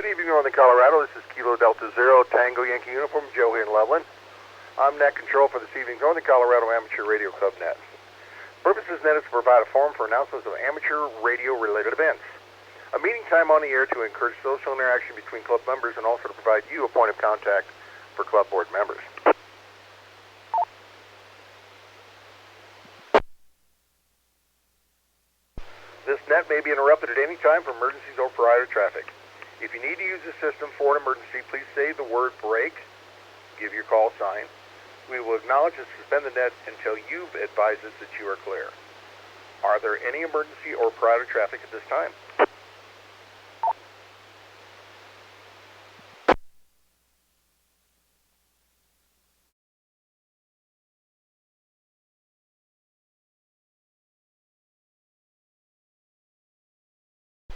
Good evening, Northern Colorado. This is Kilo Delta Zero Tango Yankee Uniform, Joe here in Loveland. I'm net control for this evening's Northern Colorado Amateur Radio Club net. The purpose of this net is to provide a forum for announcements of amateur radio-related events. A meeting time on the air to encourage social interaction between club members and also to provide you a point of contact for club board members. This net may be interrupted at any time for emergencies or for idle traffic. If you need to use the system for an emergency, please say the word break, give your call sign. We will acknowledge and suspend the net until you've advised us that you are clear. Are there any emergency or prior traffic at this time?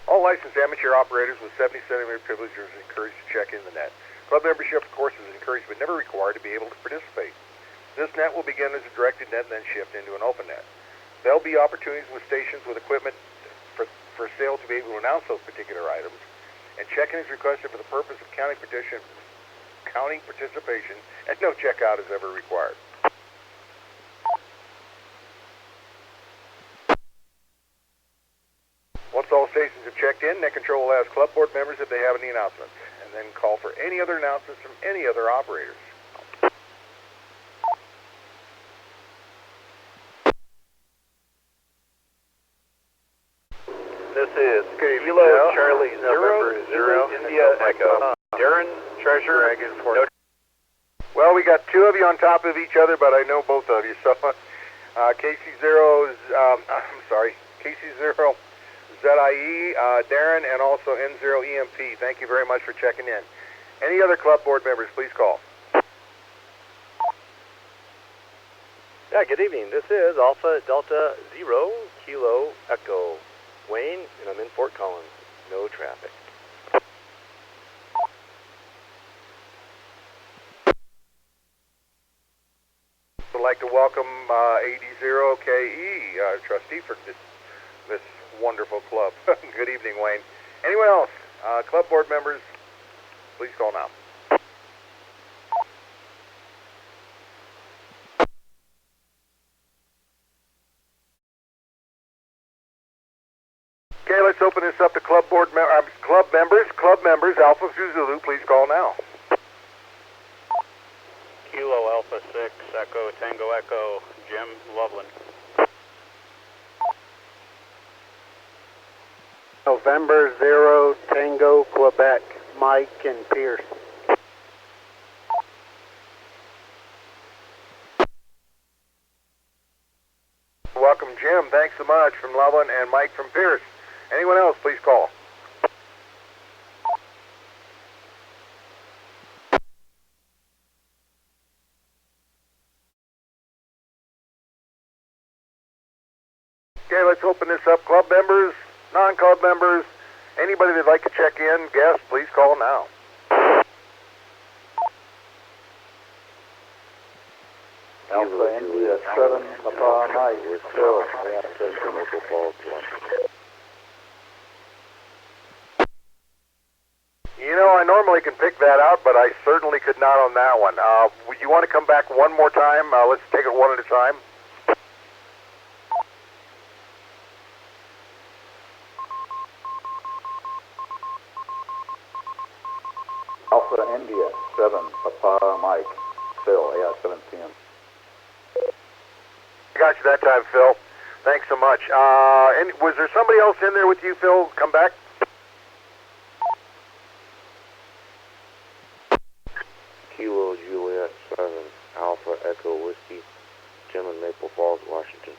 All licensed amateur operators with 70 centimeter privileges are encouraged to check in the net. Club membership, of course, is encouraged but never required to be able to participate. This net will begin as a directed net and then shift into an open net. There'll be opportunities with stations with equipment for sale to be able to announce those particular items, and check-in is requested for the purpose of county participation, and no checkout is ever required. Once all stations have checked in, net control will ask club board members if they have any announcements, and then call for any other announcements from any other operators. This is Kilo Charlie Zero India Echo. Darren, Treasure, no. Well, we got two of you on top of each other, but I know both of you. So, KC0 ZIE, Darren, and also N0 EMP. Thank you very much for checking in. Any other club board members, please call. Yeah, good evening. This is Alpha Delta Zero Kilo Echo Wayne, and I'm in Fort Collins. No traffic. I'd like to welcome 80KE, trustee for this wonderful club. Good evening, Wayne. Anyone else? Club board members, please call now. Okay, let's open this up to club members. Alpha Zulu, please call now. Kilo Alpha 6 Echo Tango Echo Jim Loveland. November 0 Tango Quebec Mike and Pierce. Welcome, Jim. Thanks so much from Loveland and Mike from Pierce. Anyone else, please call. Okay, let's open this up. Club members, non-club members, anybody that'd like to check in, guests, please call now. Alpha India 7 Papa Mike with Phil. You know, I normally can pick that out, but I certainly could not on that one. Would you want to come back one more time? Let's take it one at a time. Alpha India 7 Papa Mike Phil. Yeah, 7 p.m. Got you that time, Phil. Thanks so much. And was there somebody else in there with you, Phil? Come back. Kilo Juliet 7 Alpha Echo Whiskey, Jim in Maple Falls, Washington.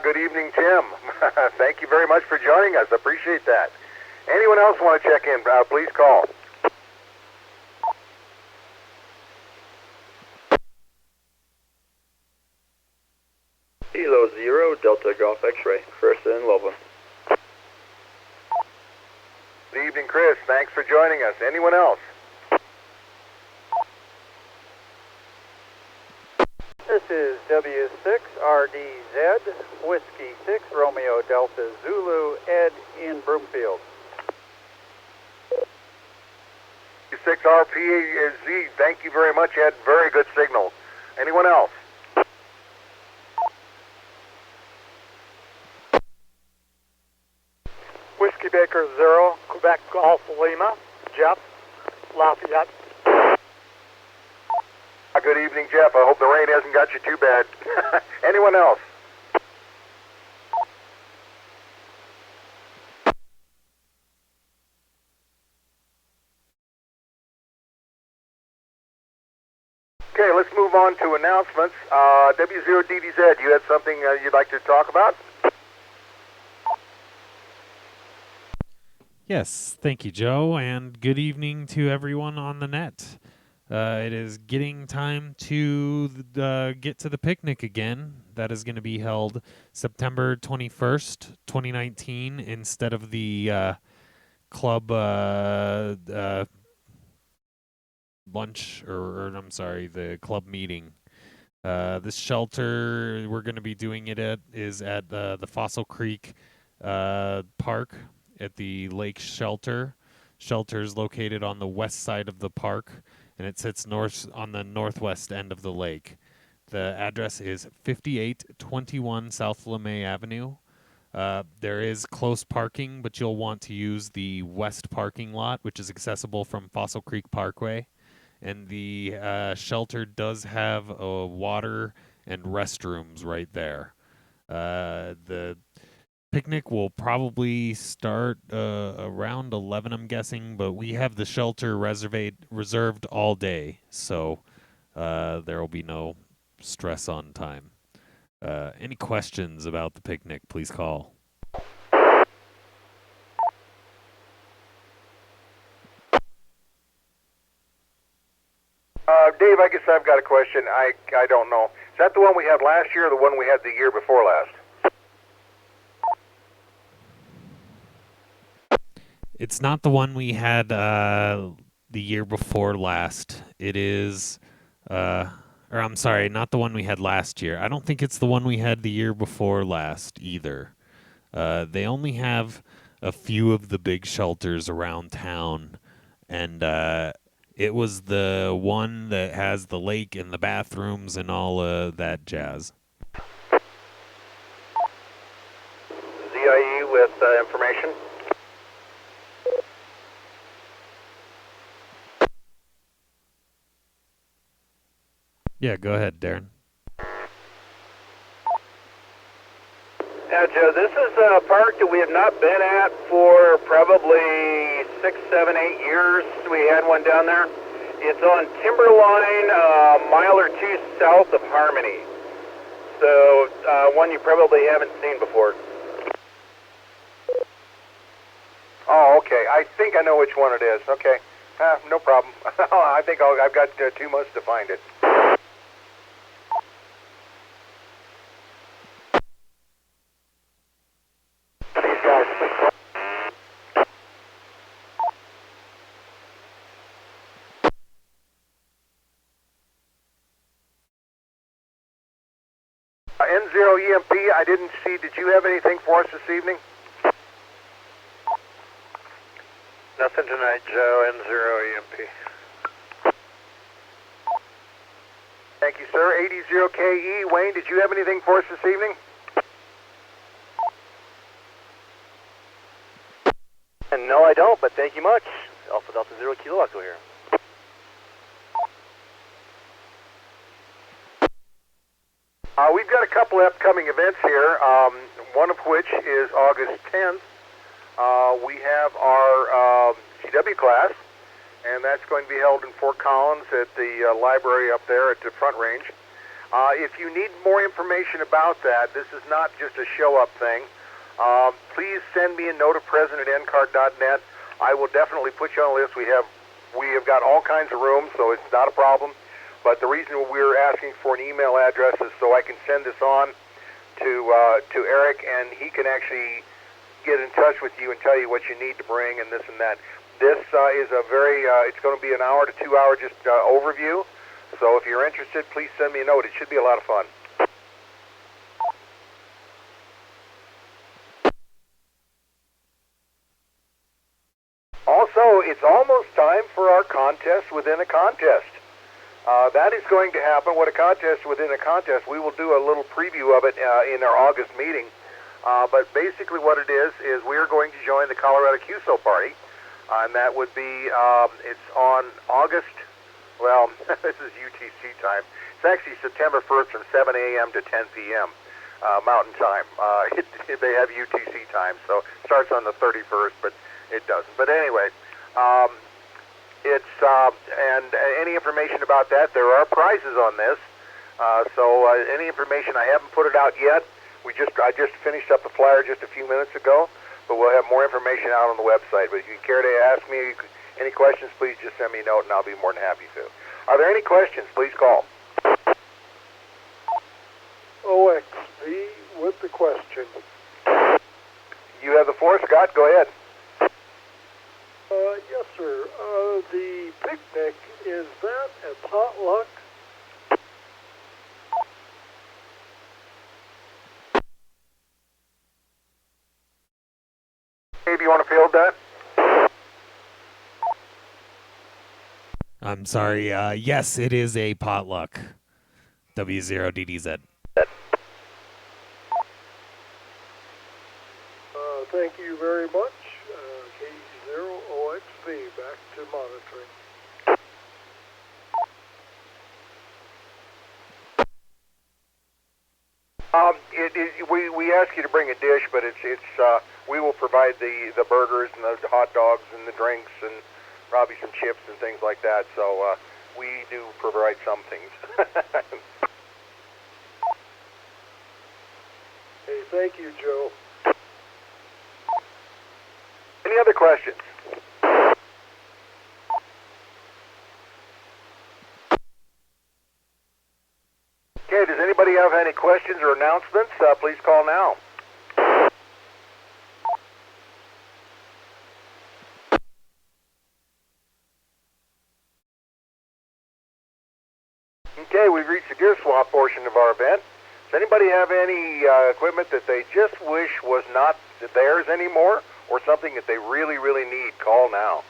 Good evening, Tim. Thank you very much for joining us. Appreciate that. Anyone else want to check in? Please call. Kilo Zero Delta Golf X-Ray, Chris in Loveland. Good evening, Chris. Thanks for joining us. Anyone else? This is W6RDZ, Whiskey 6, Romeo Delta Zulu, Ed in Broomfield. 56 RPZ, thank you very much. You had very good signal. Anyone else? Whiskey Baker 0, Quebec Alpha Lima, Jeff, Lafayette. Good evening, Jeff. I hope the rain hasn't got you too bad. Anyone else? Okay, let's move on to announcements. W0DDZ, you had something you'd like to talk about? Yes, thank you, Joe, and good evening to everyone on the net. It is getting time to get to the picnic again. That is going to be held September 21st, 2019, instead of the club lunch, or I'm sorry, the club meeting. This shelter we're going to be doing it at is at the Fossil Creek Park at the Lake Shelter. Shelter is located on the west side of the park, and it sits on the northwest end of the lake. The address is 5821 South LeMay Avenue. There is close parking, but you'll want to use the west parking lot, which is accessible from Fossil Creek Parkway. And the shelter does have water and restrooms right there. The picnic will probably start around 11, I'm guessing, but we have the shelter reserved all day, so there will be no stress on time. Any questions about the picnic, please call. Dave, I guess I've got a question. I don't know. Is that the one we had last year or the one we had the year before last? It's not the one we had the year before last. It is, or I'm sorry, not the one we had last year. I don't think it's the one we had the year before last either. They only have a few of the big shelters around town, and it was the one that has the lake and the bathrooms and all that jazz. ZIE with information. Yeah, go ahead, Darren. Now, Joe, this is a park that we have not been at for probably 6, 7, 8 years. We had one down there. It's on Timberline, a mile or two south of Harmony. So, one you probably haven't seen before. Oh, okay. I think I know which one it is. Okay. No problem. I think I've got 2 months to find it. N0EMP, I didn't see. Did you have anything for us this evening? Nothing tonight, Joe. N0EMP. Thank you, sir. 80KE, Wayne, did you have anything for us this evening? And no, I don't, but thank you much. Alpha Delta 0 Kilo Echo here. We've got a couple upcoming events here, one of which is August 10th. We have our CW class, and that's going to be held in Fort Collins at the library up there at the Front Range. If you need more information about that, this is not just a show-up thing. Please send me a note of present at NCARC.net. I will definitely put you on a list. We have got all kinds of rooms, so it's not a problem. But the reason we're asking for an email address is so I can send this on to Eric, and he can actually get in touch with you and tell you what you need to bring and this and that. This is a very, it's going to be an hour to 2 hour just overview. So if you're interested, please send me a note. It should be a lot of fun. Also, it's almost time for our contest within a contest. That is going to happen. What a contest within a contest, we will do a little preview of it in our August meeting. But basically what it is we are going to join the Colorado QSO party. And that would be, it's on August, well, this is UTC time. It's actually September 1st from 7 a.m. to 10 p.m. Mountain time. They have UTC time, so it starts on the 31st, but it doesn't. But anyway, and any information about that, there are prizes on this. So any information, I haven't put it out yet. I just finished up the flyer just a few minutes ago, but we'll have more information out on the website. But if you care to ask me any questions, please just send me a note, and I'll be more than happy to. Are there any questions? Please call. OXV with the question. You have the floor, Scott. Go ahead. Yes, sir. The picnic, is that a potluck? Dave, you want to field that? I'm sorry. Yes, it is a potluck. W0DDZ. Thank you very much. K0OXV, back to monitoring. We ask you to bring a dish, but we will provide the burgers and the hot dogs and the drinks and probably some chips and things like that. So we do provide some things. Hey, thank you, Joe. Any other questions? Okay, does anybody have any questions or announcements? Please call now. Okay, we've reached the gear swap portion of our event. Does anybody have any equipment that they just wish was not theirs anymore, or something that they really, really need? Call now.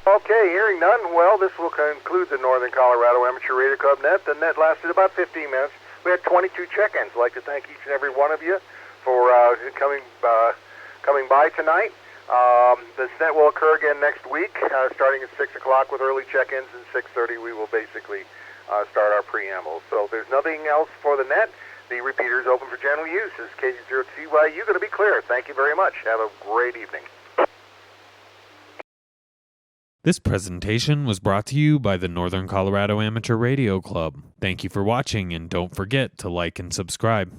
Okay, hearing none, well, this will conclude the Northern Colorado Amateur Radio Club Net. The net lasted about 15 minutes. We had 22 check-ins. I'd like to thank each and every one of you for coming by tonight. This net will occur again next week, starting at 6 o'clock with early check-ins, and 6:30 we will basically start our preamble. So there's nothing else for the net. The repeater is open for general use. This is KZ0CYU going to be clear. Thank you very much. Have a great evening. This presentation was brought to you by the Northern Colorado Amateur Radio Club. Thank you for watching, and don't forget to like and subscribe.